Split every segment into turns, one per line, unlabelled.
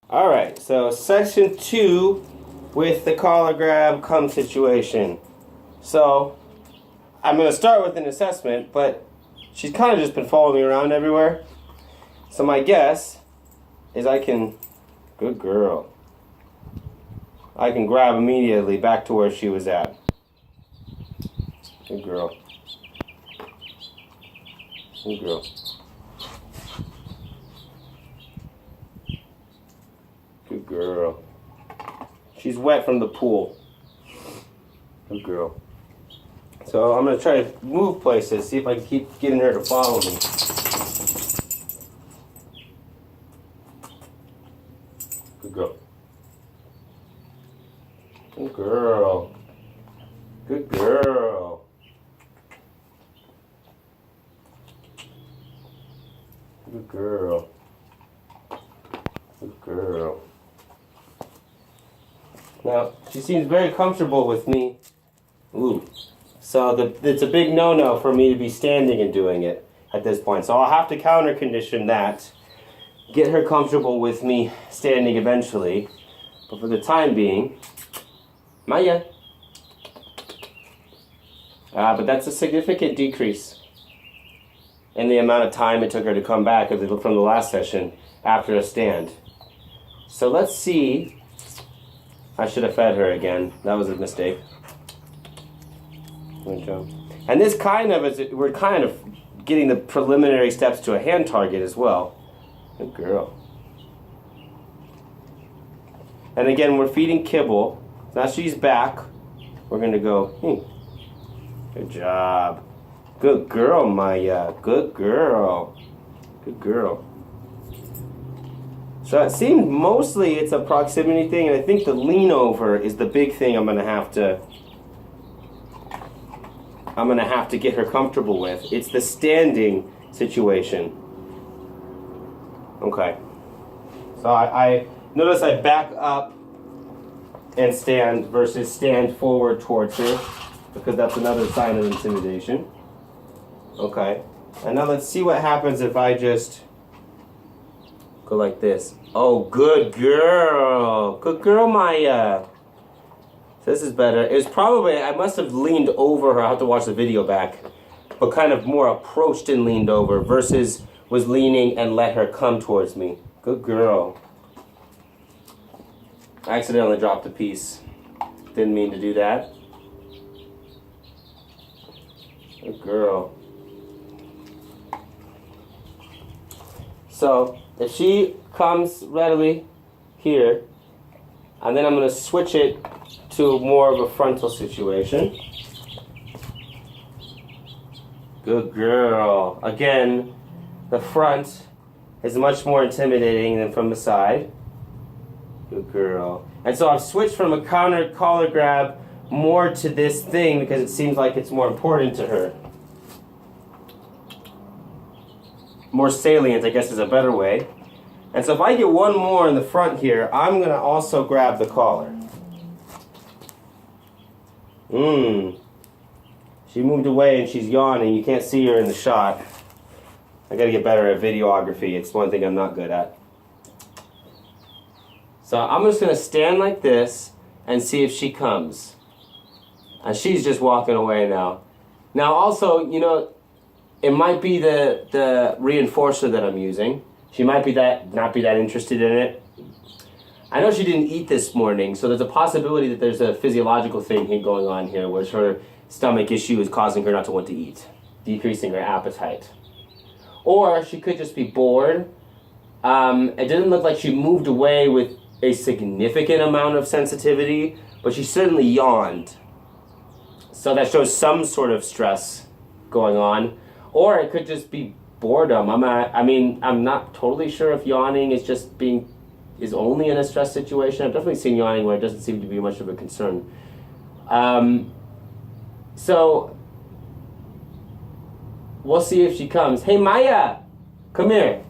Alright, so section 2 with the collar grab come situation. So, I'm going to start with an assessment, but she's kind of just been following me around everywhere. So my guess is I can, good girl, I can grab immediately back to where she was at. Good girl. Good girl. Good girl. She's wet from the pool. Good girl. So I'm going to try to move places, see if I can keep getting her to follow me. Good girl. Good girl. Good girl. Good girl. Good girl. Now, she seems very comfortable with me. Ooh. So it's a big no-no for me to be standing and doing it at this point. So I'll have to counter condition that. Get her comfortable with me standing eventually. But for the time being, Maya. But that's a significant decrease in the amount of time it took her to come back from the last session after a stand. So let's see. I should have fed her again. That was a mistake. Good job. And this kind of is, we're kind of getting the preliminary steps to a hand target as well. Good girl. And again, we're feeding kibble. Now she's back. We're going to go, good job. Good girl, Maya. Good girl. Good girl. So it seems mostly it's a proximity thing, and I think the lean over is the big thing I'm gonna have to get her comfortable with. It's the standing situation. Okay. So I notice I back up and stand versus stand forward towards her, because that's another sign of intimidation. Okay. And now let's see what happens if I just go like this. Oh, good girl. Good girl, Maya. This is better. It was probably, I must have leaned over her. I'll have to watch the video back. But kind of more approached and leaned over versus was leaning and let her come towards me. Good girl. I accidentally dropped a piece. Didn't mean to do that. Good girl. So, if she comes readily here, and then I'm going to switch it to more of a frontal situation. Good girl. Again, the front is much more intimidating than from the side. Good girl. And so I've switched from a counter collar grab more to this thing because it seems like it's more important to her. More salient, I guess, is a better way. And so if I get one more in the front here, I'm going to also grab the collar. She moved away and she's yawning. You can't see her in the shot. I got to get better at videography. It's one thing I'm not good at. So I'm just going to stand like this and see if she comes. And she's just walking away now. Now also, you know, it might be the reinforcer that I'm using. She might be not be that interested in it. I know she didn't eat this morning, so there's a possibility that there's a physiological thing going on here, where her stomach issue is causing her not to want to eat, decreasing her appetite. Or she could just be bored. It didn't look like she moved away with a significant amount of sensitivity, but she certainly yawned. So that shows some sort of stress going on. Or it could just be boredom. I'm not totally sure if yawning is only in a stress situation. I've definitely seen yawning where it doesn't seem to be much of a concern. So we'll see if she comes. Hey, Maya, come here.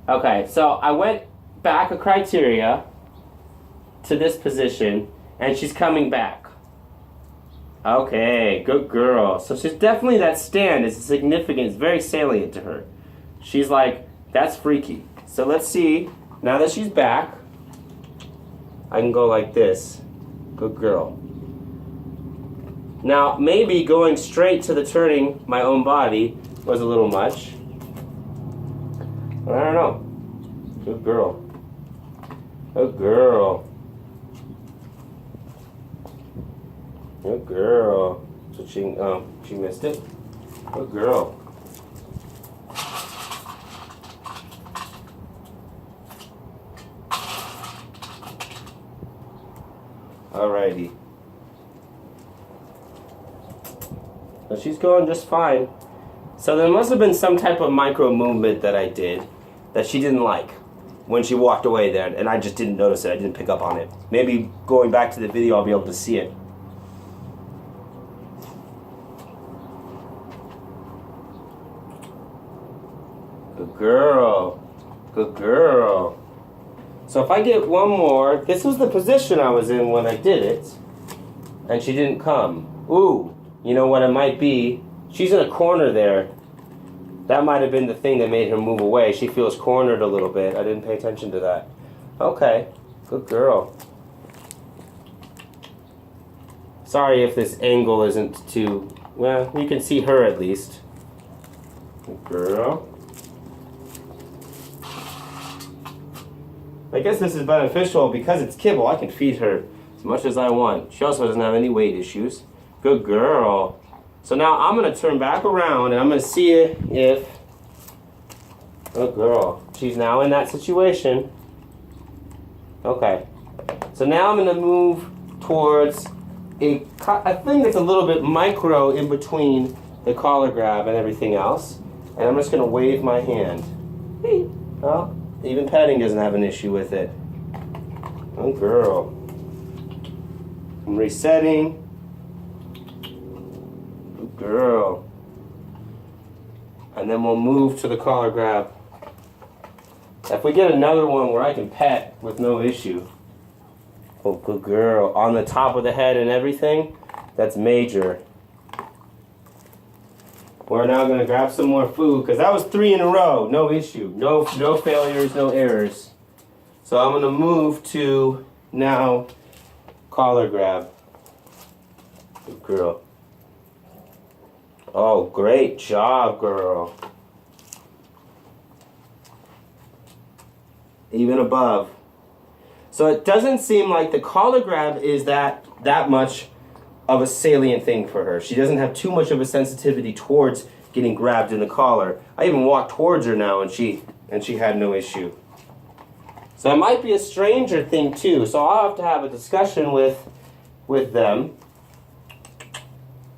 Okay, so I went back a criteria to this position, and she's coming back. Okay, good girl. So she's definitely, that stand is significant. It's very salient to her. She's like, that's freaky. So let's see Now that she's back, I can go like this. Good girl. Now, maybe going straight to the turning my own body was a little much. But I don't know. Good girl. Good girl. Good girl. So she missed it. Good girl. Alrighty. So she's going just fine. So there must have been some type of micro movement that I did that she didn't like when she walked away there, and I just didn't notice it. I didn't pick up on it. Maybe going back to the video, I'll be able to see it. Good girl. Good girl. So if I get one more, this was the position I was in when I did it, and she didn't come. Ooh, you know what it might be? She's in a corner there. That might have been the thing that made her move away. She feels cornered a little bit. I didn't pay attention to that. Okay, good girl. Sorry if this angle isn't too, well, you can see her at least. Good girl. I guess this is beneficial because it's kibble. I can feed her as much as I want. She also doesn't have any weight issues. Good girl. So now I'm going to turn back around and I'm going to see if... Good girl. She's now in that situation. Okay. So now I'm going to move towards a thing that's a little bit micro in between the collar grab and everything else. And I'm just going to wave my hand. Hey. Oh. Even petting doesn't have an issue with it. Oh, girl. I'm resetting. Good girl. And then we'll move to the collar grab. If we get another one where I can pet with no issue. Oh, good girl. On the top of the head and everything, that's major. We're now going to grab some more food, because that was 3 in a row. No issue. No failures, no errors. So I'm going to move to now collar grab. Good girl. Oh, great job, girl. Even above. So it doesn't seem like the collar grab is that much of a salient thing for her. She doesn't have too much of a sensitivity towards getting grabbed in the collar. I even walked towards her now and she had no issue. So it might be a stranger thing too. So I'll have to have a discussion with them.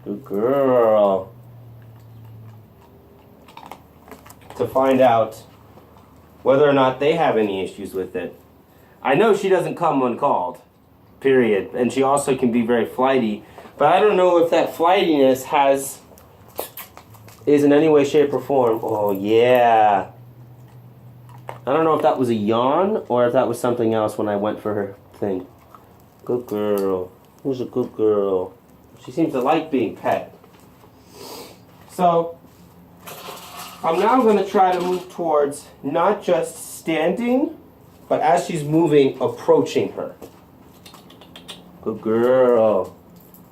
Good girl. To find out whether or not they have any issues with it. I know she doesn't come when called. Period. And she also can be very flighty. But I don't know if that flightiness is in any way, shape, or form. Oh, yeah. I don't know if that was a yawn or if that was something else when I went for her thing. Good girl. Who's a good girl? She seems to like being pet. So, I'm now going to try to move towards not just standing, but as she's moving, approaching her. Good girl.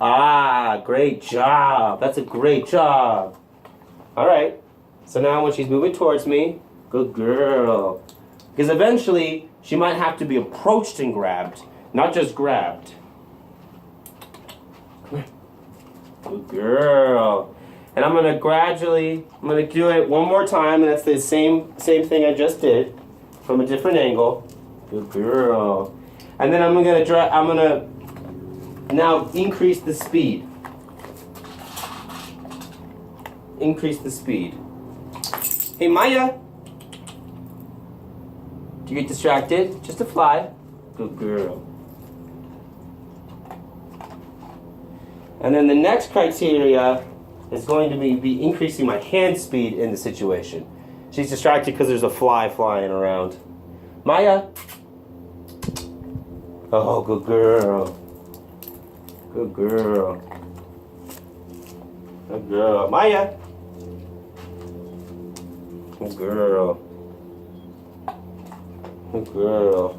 Ah, great job. That's a great job. All right. So now when she's moving towards me, good girl. Because eventually, she might have to be approached and grabbed, not just grabbed. Good girl. And I'm going to do it one more time, and that's the same thing I just did from a different angle. Good girl. And then I'm going to now increase the speed. Increase the speed. Hey, Maya. Do you get distracted? Just a fly. Good girl. And then the next criteria is going to be increasing my hand speed in the situation. She's distracted because there's a fly flying around. Maya. Oh, good girl. Good girl. Good girl. Maya. Good girl. Good girl.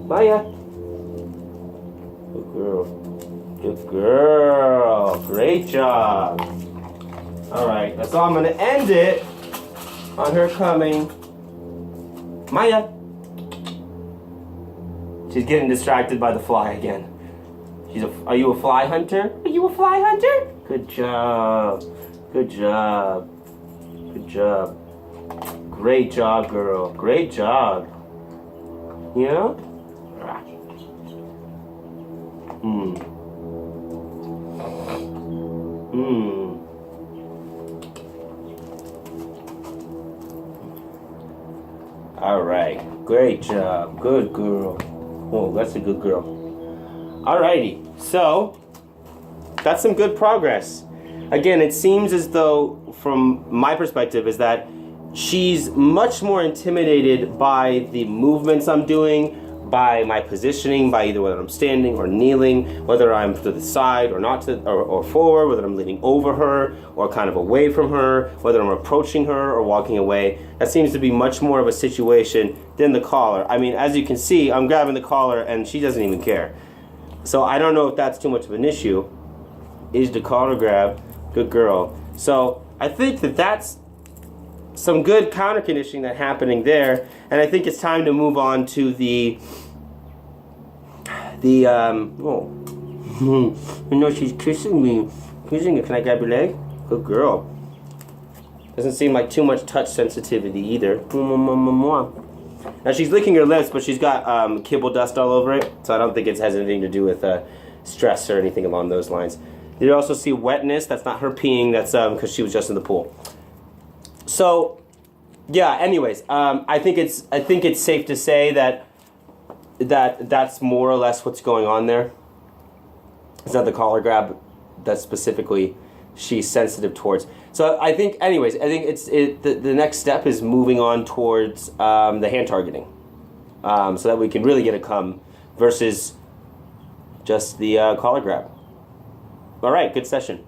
Maya. Good girl. Good girl. Great job. Alright, that's all. I'm going to end it on her coming. Maya. She's getting distracted by the fly again. Are you a fly hunter? Are you a fly hunter? Good job. Good job. Good job. Great job, girl. Great job. Yeah? All right. Great job. Good girl. Oh, that's a good girl. Alrighty. So, that's some good progress. Again, it seems as though, from my perspective, is that she's much more intimidated by the movements I'm doing, by my positioning, by either whether I'm standing or kneeling, whether I'm to the side or not to, or forward, whether I'm leaning over her or kind of away from her, whether I'm approaching her or walking away. That seems to be much more of a situation than the collar. I mean, as you can see, I'm grabbing the collar and she doesn't even care. So I don't know if that's too much of an issue. Is the collar grab? Good girl. So I think that that's some good counter conditioning that's happening there, and I think it's time to move on to the oh, you know, she's kissing me. Can I grab your leg? Good girl. Doesn't seem like too much touch sensitivity either. Now she's licking her lips, but she's got kibble dust all over it, so I don't think it has anything to do with stress or anything along those lines. You also see wetness. That's not her peeing. That's because she was just in the pool. So, yeah. Anyways, I think it's safe to say that's more or less what's going on there. It's not the collar grab that specifically she's sensitive towards. So I think, anyways, the next step is moving on towards the hand targeting, so that we can really get a come versus just the collar grab. All right, good session.